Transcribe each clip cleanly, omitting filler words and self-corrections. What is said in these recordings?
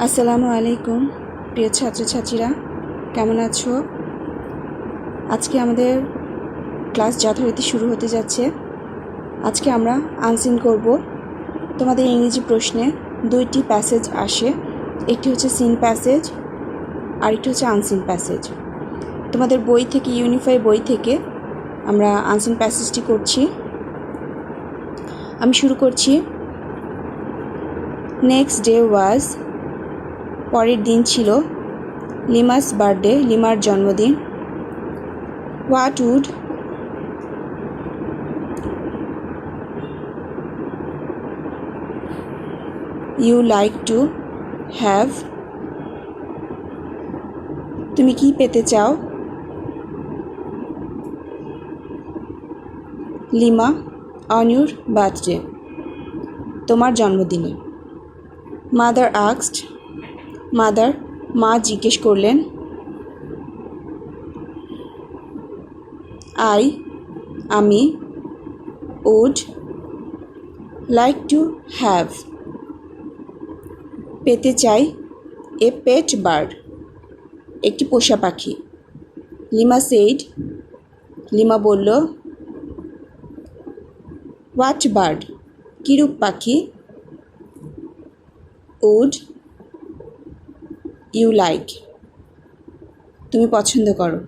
আসসালামু আলাইকুম প্রিয় ছাত্রছাত্রীরা, কেমন আছো? আজকে আমাদের ক্লাস যথারীতি শুরু হতে যাচ্ছে। আজকে আমরা আনসিন করব। তোমাদের ইংরেজি প্রশ্নে দুইটি প্যাসেজ আসে, একটি হচ্ছে সিন প্যাসেজ আর একটি হচ্ছে আনসিন প্যাসেজ। তোমাদের বই থেকে, ইউনিফাই বই থেকে আমরা আনসিন প্যাসেজটি করছি। আমি শুরু করছি। নেক্সট ডে ওয়াজ, পরের দিন ছিল লিমাস বার্থডে, লিমার জন্মদিন। What would you like to have, তুমি কি পেতে চাও? লিমা অন ইউর বার্থডে, তোমার জন্মদিনে। মাদার আস্কড, মাদার মা জিজ্ঞেস করলেন। আমি উড লাইক টু হ্যাভ, পেতে চাই এ পেট বার্ড, একটি পোষা পাখি। লিমা সেইড, লিমা বলল। হোয়াট বার্ড, কিরূপ পাখি? উড ইউ লাইক, তুমি পছন্দ করো।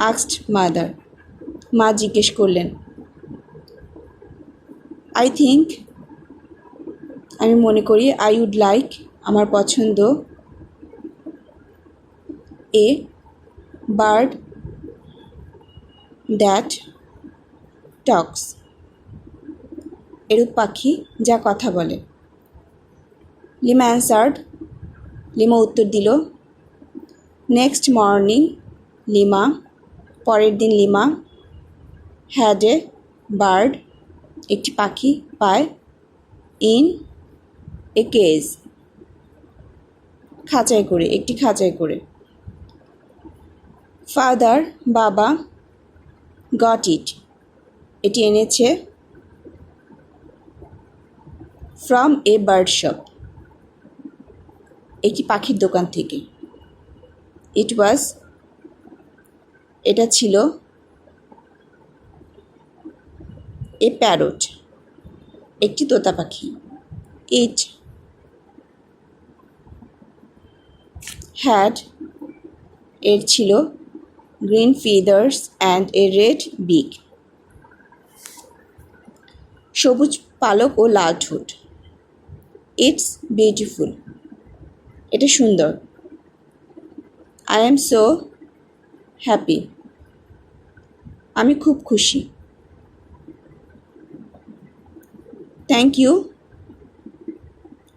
আস্কড মাদার, মা জিজ্ঞেস করলেন। আই থিঙ্ক, আমি মনে করি। আই উড লাইক, আমার পছন্দ। এ বার্ড দ্যাট টক্স, এরূপ পাখি যা কথা বলে। লিমা অ্যান্সার্ড, লিমা উত্তর দিল। নেক্সট মর্নিং, লিমা পরের দিন, লিমা হ্যাড এ বার্ড, একটি পাখি পায়। ইন এ কেজ, খাঁচায় করে, একটি খাঁচায় করে। ফাদার, বাবা গট ইট, এটি এনেছে। ফ্রম এ বার্ড শপ, একটি পাখির দোকান থেকে। ইট ওয়াজ, এটা ছিল। এ প্যারট, একটি তোতা পাখি। ইট হ্যাড, এর ছিল। Green feathers and a red বিক, সবুজ পালক ও লাল ঠোঁট। ইটস বিউটিফুল, এটা সুন্দর। আই এম সো হ্যাপি, আমি খুব খুশি। থ্যাংক ইউ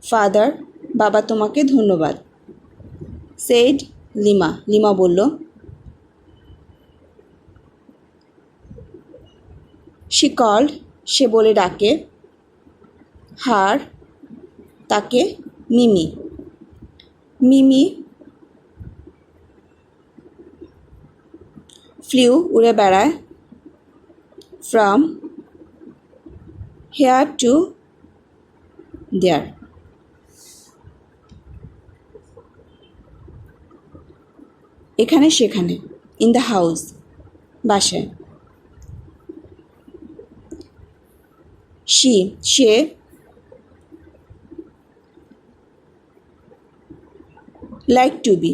ফাদার, বাবা তোমাকে ধন্যবাদ। সেইড লিমা, লিমা বলল। শি কল্ড, সে বলে ডাকে। হার, তাকে। মিমি, মিমি ফ্লিউ, উড়ে বেড়ায়। ফ্রম হেয়ার টু দেয়ার, এখানে সেখানে। ইন দ্য হাউস, বাসায়। সে। লাইক টু বি,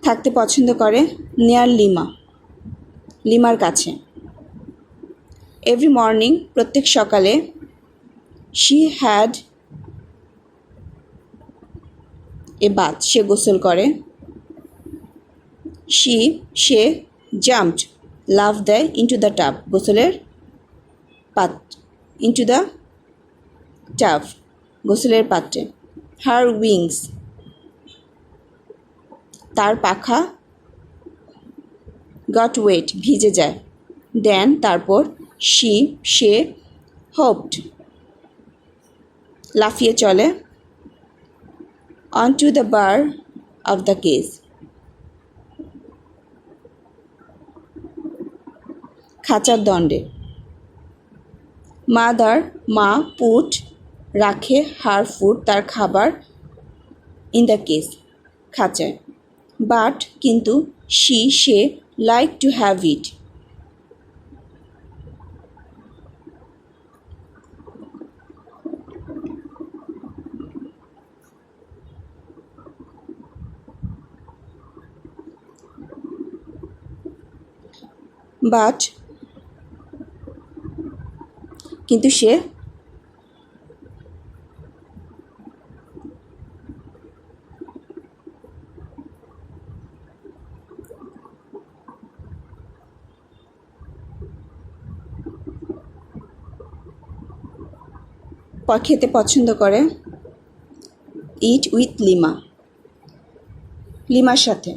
থাকতে পছন্দ করে। নেয়ার লিমা, লিমার কাছে। এভরি মর্নিং, প্রত্যেক সকালে। শি হ্যাড এ বাথ, সে গোসল করে। সে জাম্পড, লাফ দেয়। ইন্টু দ্য টাব, গোসলের ইন্টু দ্য টাব, গোসলের পাত্রে। হার উইংস, তার পাখা। গট ওয়েট, ভিজে যায়। দেন, তারপর। সে হোপড, লাফিয়ে চলে। On to the bar of the cage, খাঁচার দণ্ডে। মাদার মা পুট রাখে হার ফুড তার খাবার ইন দ্য কেস খাঁচায়। বাট কিন্তু সে like to have it but কিন্তু সে খেতে পছন্দ করে ইট উইথ লিমা লিমার সাথে।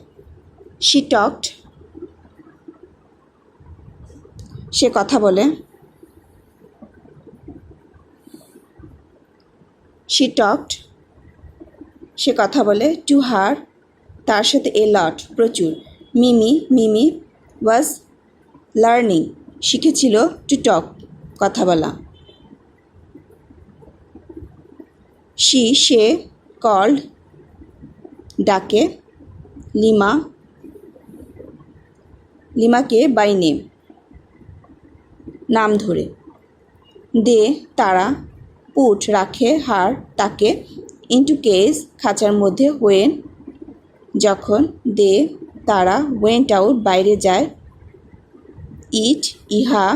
শি টকড সে কথা বলে। শি টকড সে কথা বলে টু হার তার সাথে এ লট প্রচুর। মিমি ওয়াজ লার্নিং শিখেছিল টু টক কথা বলা। সে কল্ড ডাকে লিমাকে বাই নেম নাম ধরে। দে তারা পুট রাখে হার তাকে ইনটু কেস খাঁচার মধ্যে হোয়েন যখন দে তারা ওয়েন্ট আউট বাইরে যায় ইট ইহা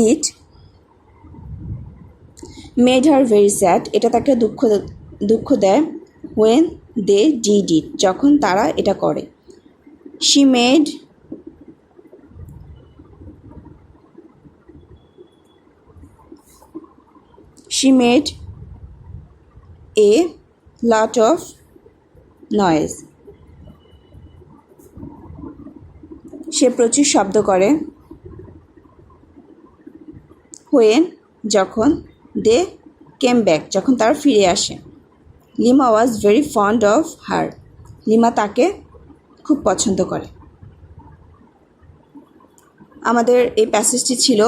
it made her very sad এটা তাকে দুঃখ দেয় হোয়েন দে ডিড ইট যখন তারা এটা করে। She made a lot of noise সে প্রচুর শব্দ করে হোয়েন যখন দে কেম ব্যাক যখন তারা ফিরে আসে। Lima was very fond of her lima তাকে খুব পছন্দ করে। আমাদের এই প্যাসেজটি ছিল।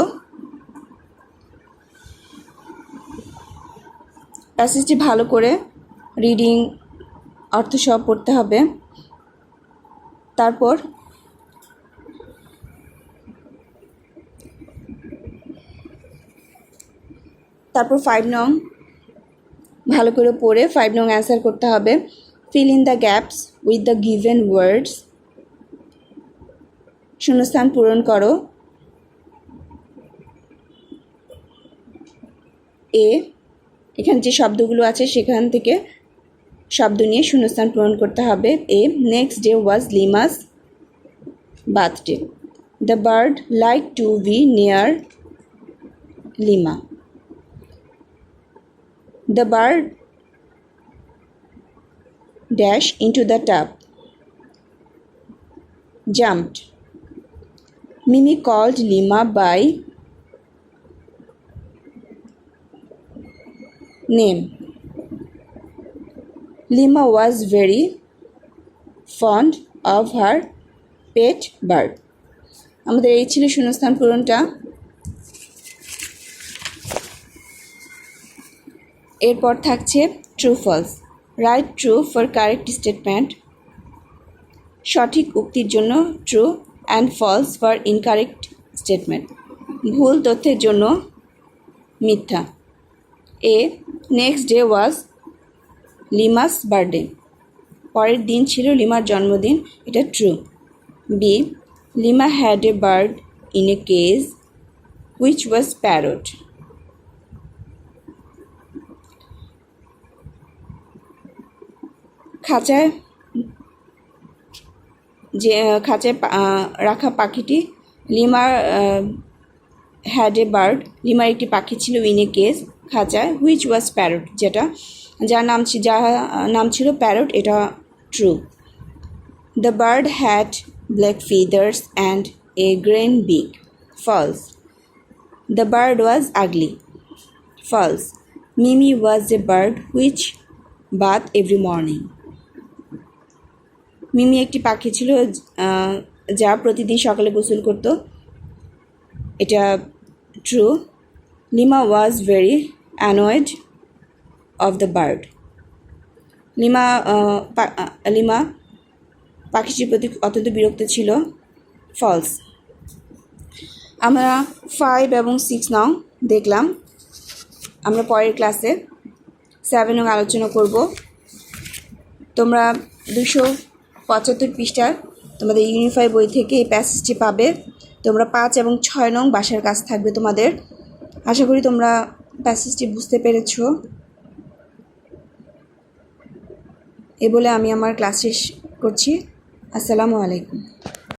প্যাসেজটি ভালো করে রিডিং অর্থ সহ পড়তে হবে। তারপর তারপর 5 নং ভালো করে পড়ে 5 নং অ্যান্সার করতে হবে। Fill in the gaps with the given words শূন্যস্থান পূরণ করো। এখানে যে শব্দগুলো আছে সেখান থেকে শব্দ নিয়ে শূন্যস্থান পূরণ করতে হবে। Next day was লিমাস birthday. The bird like to be near Lima. The bird dashed into the tub. Jumped. Mimi called Lima by name. Lima was very fond of her pet bird. আমাদের এই ছিল শূন্যস্থান পূরণটা। এরপর থাকছে true false. Right true for correct statement সঠিক উক্তির জন্য true and false for incorrect statement ভুল তথ্যের জন্য মিথ্যা। নেক্সট ডে ওয়াজ লিমাস বার্থডে পরের দিন ছিল লিমার জন্মদিন এটা true. Lima had a bird in a cage which was parrot. খাঁচায় রাখা পাখিটি লিমার হ্যাড এ বার্ড লিমার একটি পাখি ছিল ইন এ কেস খাঁচায় হুইচ ওয়াজ প্যারট যার নাম ছিল প্যারট এটা true. The bird had black feathers and a grain big false. The bird was ugly false. Mimi was a bird which bath every morning Mimi একটি পাখি ছিল যা প্রতিদিন সকালে গোসল করত। এটা true. Lima was very annoyed of the bird. Lima পাখিটির প্রতি অত্যন্ত বিরক্ত ছিল। ফলস। আমরা 5 এবং 6 নাও দেখলাম। আমরা পরের ক্লাসে 7 নং আলোচনা করব। তোমরা 275 পৃষ্ঠার তোমাদের ইউনিফাই বই থেকে এই প্যাসেজটি পাবে। তোমরা 5 এবং 6 নং বাসার কাজ থাকবে তোমাদের। আশা করি তোমরা প্যাসেজটি বুঝতে পেরেছো। এ বলে আমি আমার ক্লাস শেষ করছি। আসসালামু আলাইকুম।